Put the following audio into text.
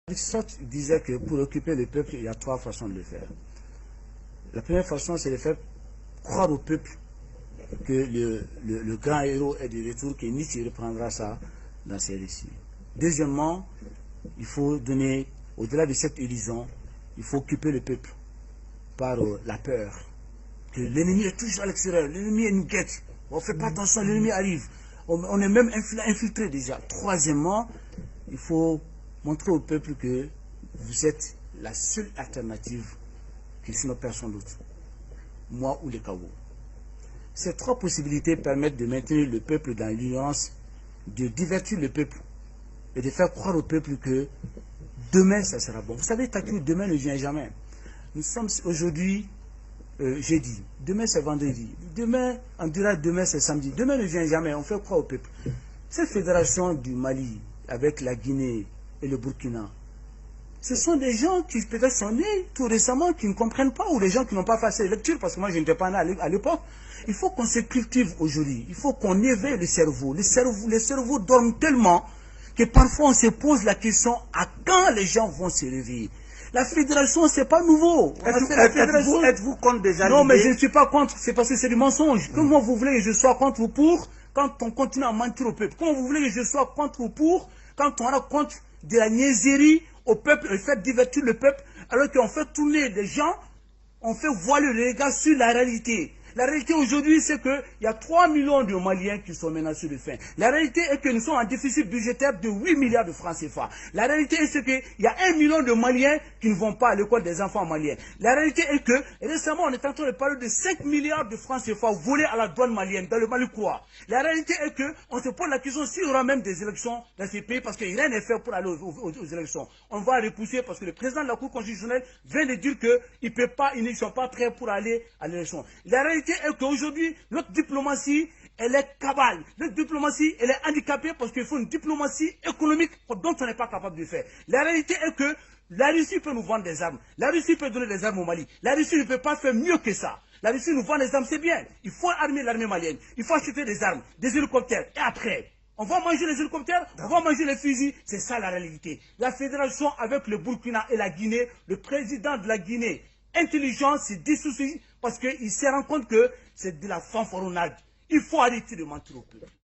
Aristote disait que pour occuper le peuple, il y a trois façons de le faire. La première façon, c'est de faire croire au peuple que le grand héros est de retour, que Nietzsche reprendra ça dans ses récits. Deuxièmement, il faut donner, au-delà de cette illusion, il faut occuper le peuple par la peur. Que l'ennemi est toujours à l'extérieur, l'ennemi nous guette, on ne fait pas attention, l'ennemi arrive. On est même infiltré déjà. Troisièmement, il faut montrer au peuple que vous êtes la seule alternative, que sinon personne d'autre. Moi ou les Kawo. Ces trois possibilités permettent de maintenir le peuple dans l'ignorance, de divertir le peuple et de faire croire au peuple que demain ça sera bon. Vous savez, Takou, demain ne vient jamais. Nous sommes aujourd'hui jeudi, demain c'est vendredi, demain on dira demain c'est samedi, demain ne vient jamais, on fait croire au peuple. Cette fédération du Mali avec la Guinée et le Burkina, ce sont des gens qui peut-être sont nés tout récemment, qui ne comprennent pas, ou les gens qui n'ont pas fait ces lectures, parce que moi je n'étais pas né à l'époque. Il faut qu'on se cultive aujourd'hui, il faut qu'on éveille le cerveau. Les cerveaux dorment tellement que parfois on se pose la question à quand les gens vont se réveiller. La fédération, c'est pas nouveau. Êtes-vous contre déjà? Non, mais je ne suis pas contre, c'est parce que c'est du mensonge. Comment vous voulez que je sois contre ou pour quand on continue à mentir au peuple? Comment vous voulez que je sois contre ou pour quand on raconte de la niaiserie au peuple, et fait divertir le peuple, alors qu'on fait tourner des gens, on fait voiler le regard sur la réalité. La réalité aujourd'hui, c'est qu'il y a 3 millions de Maliens qui sont menacés de faim. La réalité est que nous sommes en déficit budgétaire de 8 milliards de francs CFA. La réalité est qu'il y a 1 million de Maliens qui ne vont pas à l'école des enfants maliens. La réalité est que, récemment, on est en train de parler de 5 milliards de francs CFA volés à la douane malienne, dans le Mali quoi. La réalité est qu'on se pose la question s'il y aura même des élections dans ces pays, parce que rien n'est fait pour aller aux élections. On va repousser parce que le président de la Cour constitutionnelle vient de dire qu'ils ne sont pas prêts pour aller à l'élection. La réalité est qu'aujourd'hui, notre diplomatie, elle est cabale. Notre diplomatie, elle est handicapée parce qu'il faut une diplomatie économique dont on n'est pas capable de faire. La réalité est que la Russie peut nous vendre des armes. La Russie peut donner des armes au Mali. La Russie ne peut pas faire mieux que ça. La Russie nous vend des armes, c'est bien. Il faut armer l'armée malienne. Il faut acheter des armes, des hélicoptères. Et après, on va manger les hélicoptères, on va manger les fusils. C'est ça la réalité. La fédération avec le Burkina et la Guinée, le président de la Guinée, intelligent, se dissoucie parce qu'il se rend compte que c'est de la fanfaronnade. Il faut arrêter de mentir au peuple.